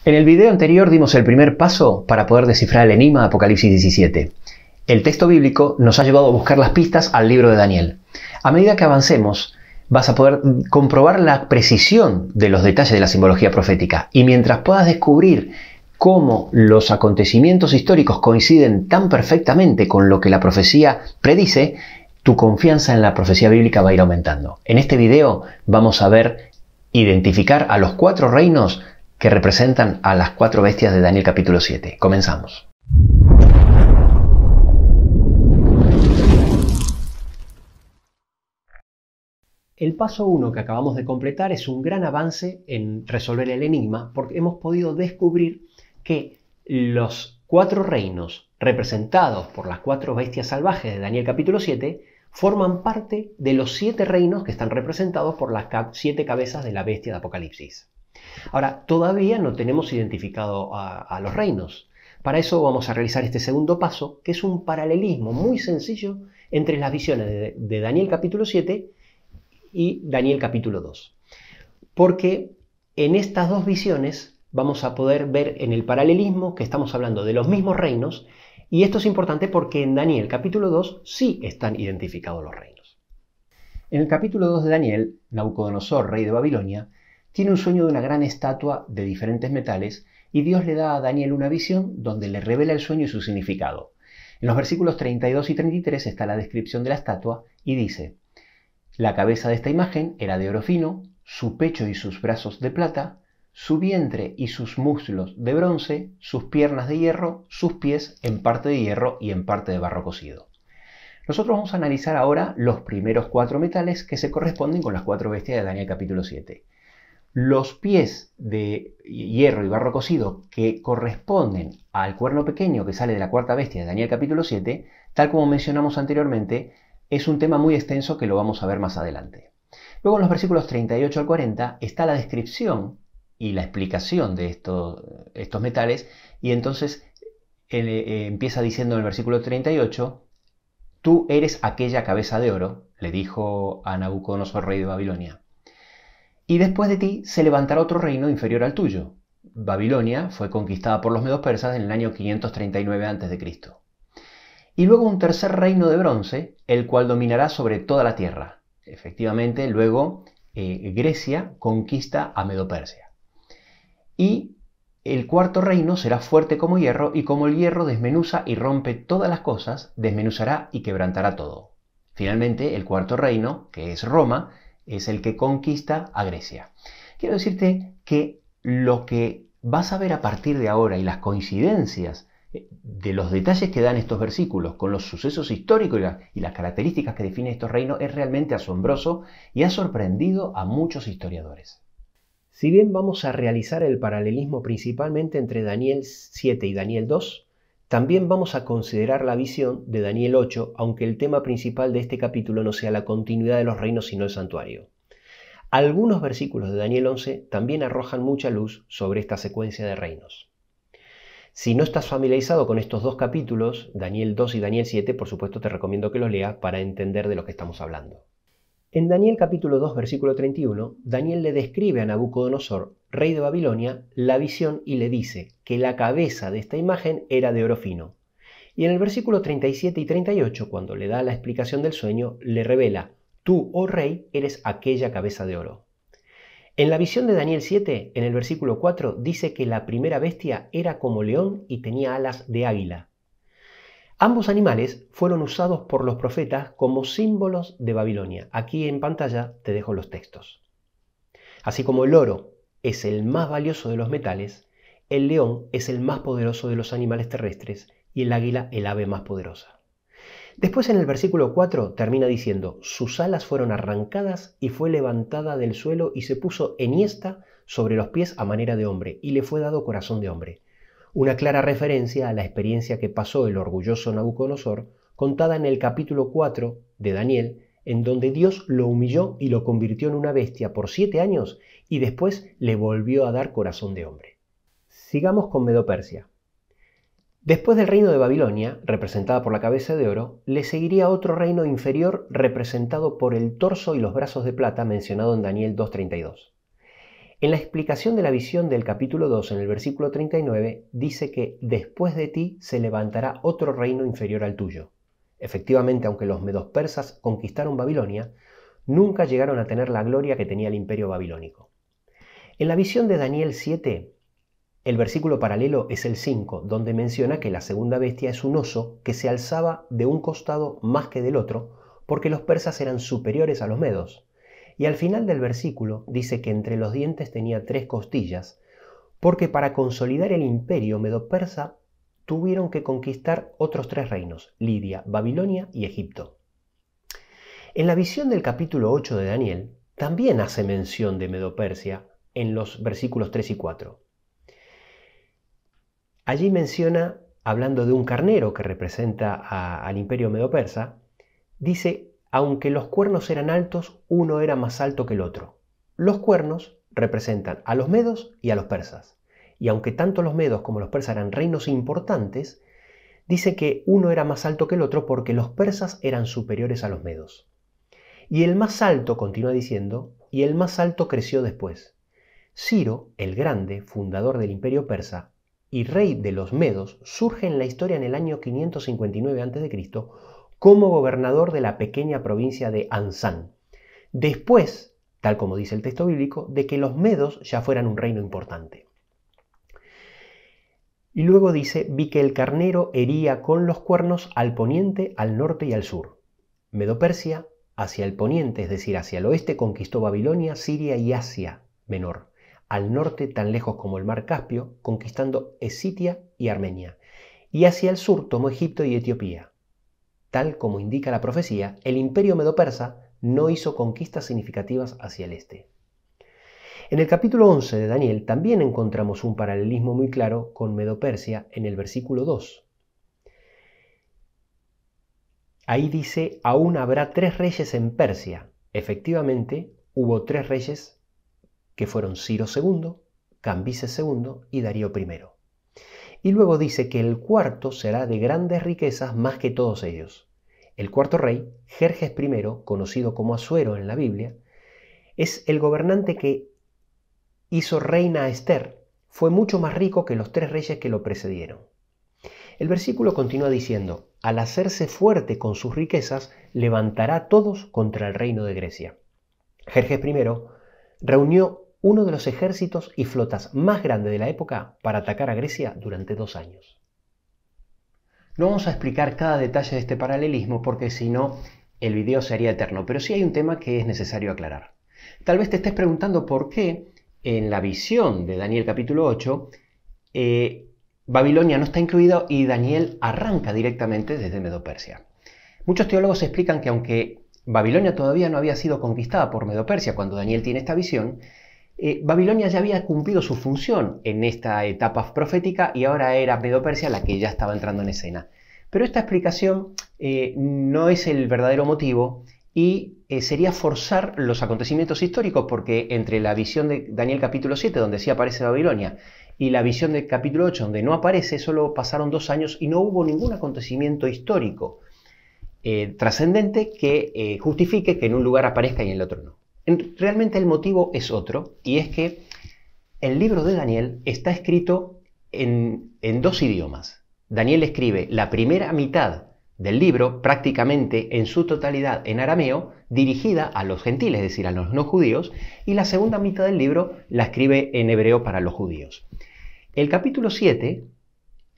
En el video anterior dimos el primer paso para poder descifrar el enigma de Apocalipsis 17. El texto bíblico nos ha llevado a buscar las pistas al libro de Daniel. A medida que avancemos, vas a poder comprobar la precisión de los detalles de la simbología profética. Y mientras puedas descubrir cómo los acontecimientos históricos coinciden tan perfectamente con lo que la profecía predice, tu confianza en la profecía bíblica va a ir aumentando. En este video vamos a ver identificar a los 4 reinos que representan a las 4 bestias de Daniel capítulo 7. Comenzamos. El paso 1 que acabamos de completar es un gran avance en resolver el enigma porque hemos podido descubrir que los 4 reinos representados por las 4 bestias salvajes de Daniel capítulo 7 forman parte de los 7 reinos que están representados por las 7 cabezas de la bestia de Apocalipsis. Ahora, todavía no tenemos identificado a los reinos. Para eso vamos a realizar este segundo paso, que es un paralelismo muy sencillo entre las visiones de Daniel capítulo 7 y Daniel capítulo 2. Porque en estas dos visiones vamos a poder ver en el paralelismo que estamos hablando de los mismos reinos, y esto es importante porque en Daniel capítulo 2 sí están identificados los reinos. En el capítulo 2 de Daniel, Nabucodonosor, rey de Babilonia, tiene un sueño de una gran estatua de diferentes metales y Dios le da a Daniel una visión donde le revela el sueño y su significado. En los versículos 32 y 33 está la descripción de la estatua y dice: la cabeza de esta imagen era de oro fino, su pecho y sus brazos de plata, su vientre y sus muslos de bronce, sus piernas de hierro, sus pies en parte de hierro y en parte de barro cocido. Nosotros vamos a analizar ahora los primeros 4 metales que se corresponden con las 4 bestias de Daniel capítulo 7. Los pies de hierro y barro cocido que corresponden al cuerno pequeño que sale de la 4ª bestia de Daniel capítulo 7, tal como mencionamos anteriormente, es un tema muy extenso que lo vamos a ver más adelante. Luego en los versículos 38 al 40 está la descripción y la explicación de estos metales, y entonces empieza diciendo en el versículo 38: tú eres aquella cabeza de oro, le dijo a Nabucodonosor, rey de Babilonia, y después de ti se levantará otro reino inferior al tuyo. Babilonia fue conquistada por los medos persas en el año 539 a.C. Y luego un tercer reino de bronce, el cual dominará sobre toda la tierra. Efectivamente, luego Grecia conquista a Medo-Persia. Y el 4º reino será fuerte como hierro, y como el hierro desmenuza y rompe todas las cosas, desmenuzará y quebrantará todo. Finalmente, el 4º reino, que es Roma, es el que conquista a Grecia. Quiero decirte que lo que vas a ver a partir de ahora y las coincidencias de los detalles que dan estos versículos con los sucesos históricos y las características que definen estos reinos es realmente asombroso y ha sorprendido a muchos historiadores. Si bien vamos a realizar el paralelismo principalmente entre Daniel 7 y Daniel 2, también vamos a considerar la visión de Daniel 8, aunque el tema principal de este capítulo no sea la continuidad de los reinos sino el santuario. Algunos versículos de Daniel 11 también arrojan mucha luz sobre esta secuencia de reinos. Si no estás familiarizado con estos 2 capítulos, Daniel 2 y Daniel 7, por supuesto te recomiendo que los leas para entender de lo que estamos hablando. En Daniel capítulo 2, versículo 31, Daniel le describe a Nabucodonosor, rey de Babilonia, la visión y le dice que la cabeza de esta imagen era de oro fino. Y en el versículo 37 y 38, cuando le da la explicación del sueño, le revela: tú, oh rey, eres aquella cabeza de oro. En la visión de Daniel 7, en el versículo 4, dice que la primera bestia era como león y tenía alas de águila. Ambos animales fueron usados por los profetas como símbolos de Babilonia. Aquí en pantalla te dejo los textos. Así como el oro es el más valioso de los metales, el león es el más poderoso de los animales terrestres y el águila el ave más poderosa. Después en el versículo 4 termina diciendo: sus alas fueron arrancadas y fue levantada del suelo y se puso enhiesta sobre los pies a manera de hombre y le fue dado corazón de hombre. Una clara referencia a la experiencia que pasó el orgulloso Nabucodonosor, contada en el capítulo 4 de Daniel, en donde Dios lo humilló y lo convirtió en una bestia por 7 años y después le volvió a dar corazón de hombre. Sigamos con Medo-Persia. Después del reino de Babilonia, representada por la cabeza de oro, le seguiría otro reino inferior representado por el torso y los brazos de plata mencionado en Daniel 2.32. En la explicación de la visión del capítulo 2, en el versículo 39, dice que después de ti se levantará otro reino inferior al tuyo. Efectivamente, aunque los medos persas conquistaron Babilonia, nunca llegaron a tener la gloria que tenía el imperio babilónico. En la visión de Daniel 7, el versículo paralelo es el 5, donde menciona que la segunda bestia es un oso que se alzaba de un costado más que del otro, porque los persas eran superiores a los medos. Y al final del versículo dice que entre los dientes tenía 3 costillas, porque para consolidar el imperio medo-persa tuvieron que conquistar otros 3 reinos, Lidia, Babilonia y Egipto. En la visión del capítulo 8 de Daniel también hace mención de Medo-Persia en los versículos 3 y 4. Allí menciona, hablando de un carnero que representa al imperio medo-persa, dice: aunque los cuernos eran altos, uno era más alto que el otro. Los cuernos representan a los medos y a los persas. Y aunque tanto los medos como los persas eran reinos importantes, dice que uno era más alto que el otro porque los persas eran superiores a los medos. Y el más alto, continúa diciendo, y el más alto creció después. Ciro, el Grande, fundador del imperio persa y rey de los medos, surge en la historia en el año 559 a.C., como gobernador de la pequeña provincia de Ansán, después, tal como dice el texto bíblico, de que los medos ya fueran un reino importante. Y luego dice: vi que el carnero hería con los cuernos al poniente, al norte y al sur. Medo-Persia hacia el poniente, es decir, hacia el oeste, conquistó Babilonia, Siria y Asia Menor. Al norte, tan lejos como el mar Caspio, conquistando Escitia y Armenia. Y hacia el sur tomó Egipto y Etiopía. Tal como indica la profecía, el imperio medo-persa no hizo conquistas significativas hacia el este. En el capítulo 11 de Daniel también encontramos un paralelismo muy claro con Medo-Persia en el versículo 2. Ahí dice: aún habrá 3 reyes en Persia. Efectivamente, hubo 3 reyes que fueron Ciro II, Cambises II y Darío I. Y luego dice que el cuarto será de grandes riquezas más que todos ellos. El cuarto rey, Jerjes I, conocido como Asuero en la Biblia, es el gobernante que hizo reina a Esther. Fue mucho más rico que los 3 reyes que lo precedieron. El versículo continúa diciendo: al hacerse fuerte con sus riquezas, levantará a todos contra el reino de Grecia. Jerjes I reunió uno de los ejércitos y flotas más grandes de la época para atacar a Grecia durante 2 años. No vamos a explicar cada detalle de este paralelismo porque si no el video sería eterno, pero sí hay un tema que es necesario aclarar. Tal vez te estés preguntando por qué en la visión de Daniel capítulo 8 Babilonia no está incluida y Daniel arranca directamente desde Medo-Persia. Muchos teólogos explican que aunque Babilonia todavía no había sido conquistada por Medo-Persia cuando Daniel tiene esta visión, Babilonia ya había cumplido su función en esta etapa profética y ahora era Medo-Persia la que ya estaba entrando en escena. Pero esta explicación no es el verdadero motivo y sería forzar los acontecimientos históricos, porque entre la visión de Daniel capítulo 7, donde sí aparece Babilonia, y la visión del capítulo 8, donde no aparece, solo pasaron 2 años y no hubo ningún acontecimiento histórico trascendente que justifique que en un lugar aparezca y en el otro no. Realmente el motivo es otro, y es que el libro de Daniel está escrito en 2 idiomas. Daniel escribe la primera mitad del libro prácticamente en su totalidad en arameo, dirigida a los gentiles, es decir, a los no judíos, y la segunda mitad del libro la escribe en hebreo para los judíos. El capítulo 7,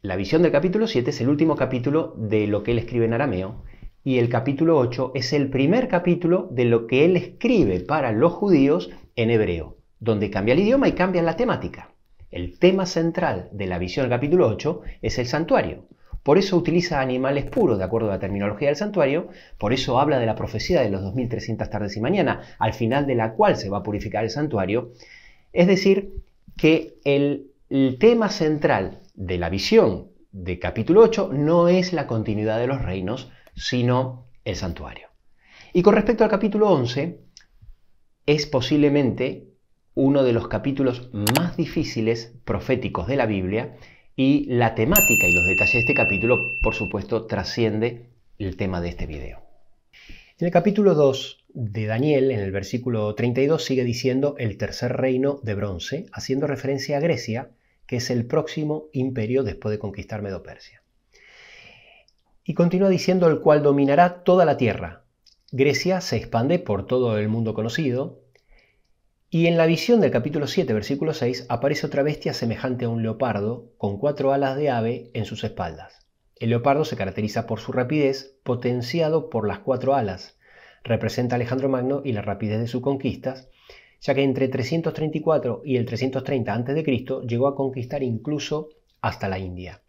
la visión del capítulo 7 es el último capítulo de lo que él escribe en arameo, y el capítulo 8 es el primer capítulo de lo que él escribe para los judíos en hebreo, donde cambia el idioma y cambia la temática. El tema central de la visión del capítulo 8 es el santuario. Por eso utiliza animales puros, de acuerdo a la terminología del santuario, por eso habla de la profecía de los 2300 tardes y mañana, al final de la cual se va a purificar el santuario. Es decir, que el tema central de la visión de capítulo 8 no es la continuidad de los reinos, sino el santuario. Y con respecto al capítulo 11, es posiblemente uno de los capítulos más difíciles proféticos de la Biblia, y la temática y los detalles de este capítulo, por supuesto, trasciende el tema de este video. En el capítulo 2 de Daniel, en el versículo 32, sigue diciendo el tercer reino de bronce, haciendo referencia a Grecia, que es el próximo imperio después de conquistar Medo-Persia. Y continúa diciendo el cual dominará toda la tierra. Grecia se expande por todo el mundo conocido. Y en la visión del capítulo 7, versículo 6, aparece otra bestia semejante a un leopardo, con 4 alas de ave en sus espaldas. El leopardo se caracteriza por su rapidez, potenciado por las 4 alas. Representa a Alejandro Magno y la rapidez de sus conquistas, ya que entre 334 y el 330 a.C. llegó a conquistar incluso hasta la India.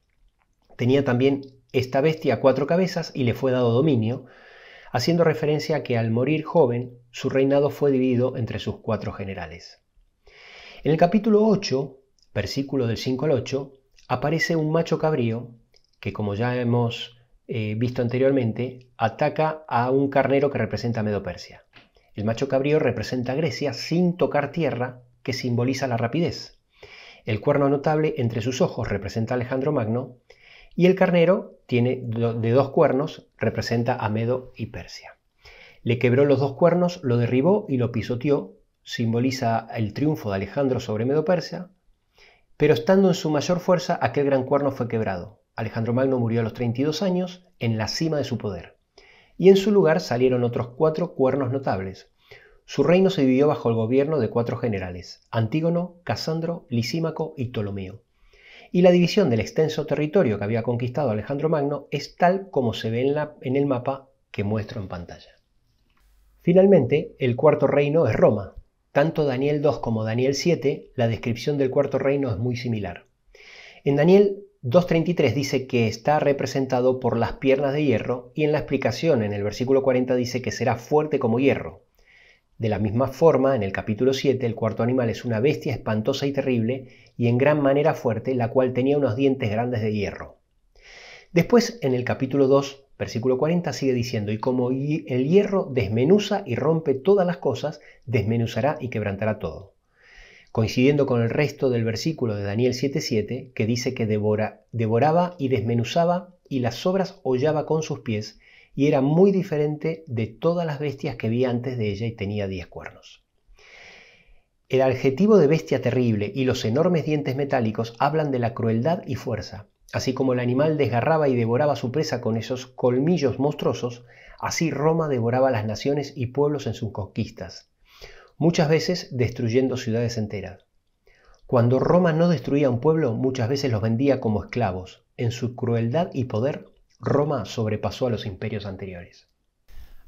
Tenía también esta bestia 4 cabezas y le fue dado dominio, haciendo referencia a que al morir joven, su reinado fue dividido entre sus 4 generales. En el capítulo 8, versículo del 5 al 8, aparece un macho cabrío que, como ya hemos visto anteriormente, ataca a un carnero que representa a Medo-Persia. El macho cabrío representa a Grecia sin tocar tierra, que simboliza la rapidez. El cuerno notable entre sus ojos representa a Alejandro Magno, y el carnero tiene de 2 cuernos, representa a Medo y Persia. Le quebró los 2 cuernos, lo derribó y lo pisoteó, simboliza el triunfo de Alejandro sobre Medo-Persia, pero estando en su mayor fuerza, aquel gran cuerno fue quebrado. Alejandro Magno murió a los 32 años, en la cima de su poder, y en su lugar salieron otros 4 cuernos notables. Su reino se dividió bajo el gobierno de 4 generales, Antígono, Casandro, Lisímaco y Ptolomeo. Y la división del extenso territorio que había conquistado Alejandro Magno es tal como se ve en el mapa que muestro en pantalla. Finalmente, el cuarto reino es Roma. Tanto Daniel 2 como Daniel 7, la descripción del cuarto reino es muy similar. En Daniel 2.33 dice que está representado por las piernas de hierro y en la explicación en el versículo 40 dice que será fuerte como hierro. De la misma forma, en el capítulo 7, el cuarto animal es una bestia espantosa y terrible y en gran manera fuerte, la cual tenía unos dientes grandes de hierro. Después, en el capítulo 2, versículo 40, sigue diciendo, y como el hierro desmenuza y rompe todas las cosas, desmenuzará y quebrantará todo. Coincidiendo con el resto del versículo de Daniel 7.7, que dice que devoraba y desmenuzaba y las sobras hollaba con sus pies, y era muy diferente de todas las bestias que vi antes de ella y tenía 10 cuernos. El adjetivo de bestia terrible y los enormes dientes metálicos hablan de la crueldad y fuerza. Así como el animal desgarraba y devoraba a su presa con esos colmillos monstruosos, así Roma devoraba las naciones y pueblos en sus conquistas, muchas veces destruyendo ciudades enteras. Cuando Roma no destruía un pueblo, muchas veces los vendía como esclavos. En su crueldad y poder, Roma sobrepasó a los imperios anteriores.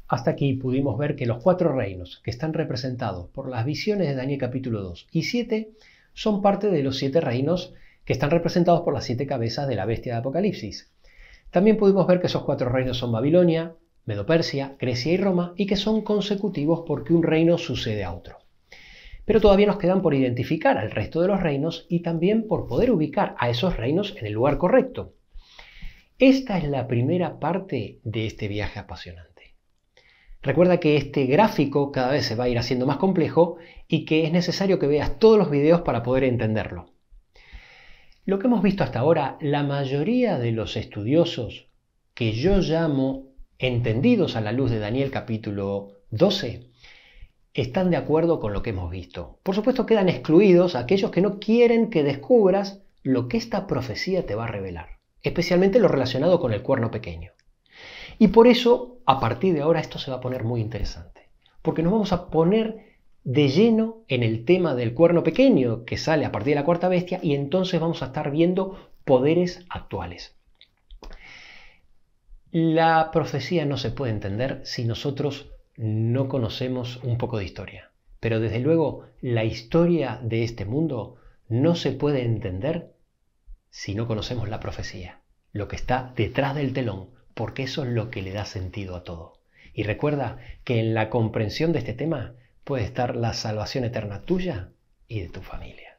Hasta aquí pudimos ver que los 4 reinos que están representados por las visiones de Daniel capítulo 2 y 7 son parte de los 7 reinos que están representados por las 7 cabezas de la bestia de Apocalipsis. También pudimos ver que esos 4 reinos son Babilonia, Medo-Persia, Grecia y Roma, y que son consecutivos porque un reino sucede a otro. Pero todavía nos quedan por identificar al resto de los reinos y también por poder ubicar a esos reinos en el lugar correcto. Esta es la primera parte de este viaje apasionante. Recuerda que este gráfico cada vez se va a ir haciendo más complejo y que es necesario que veas todos los videos para poder entenderlo. Lo que hemos visto hasta ahora, la mayoría de los estudiosos que yo llamo entendidos a la luz de Daniel capítulo 12, están de acuerdo con lo que hemos visto. Por supuesto quedan excluidos aquellos que no quieren que descubras lo que esta profecía te va a revelar, especialmente lo relacionado con el cuerno pequeño. Y por eso, a partir de ahora, esto se va a poner muy interesante, porque nos vamos a poner de lleno en el tema del cuerno pequeño que sale a partir de la cuarta bestia y entonces vamos a estar viendo poderes actuales. La profecía no se puede entender si nosotros no conocemos un poco de historia, pero desde luego la historia de este mundo no se puede entender si no conocemos la profecía, lo que está detrás del telón, porque eso es lo que le da sentido a todo. Y recuerda que en la comprensión de este tema puede estar la salvación eterna tuya y de tu familia.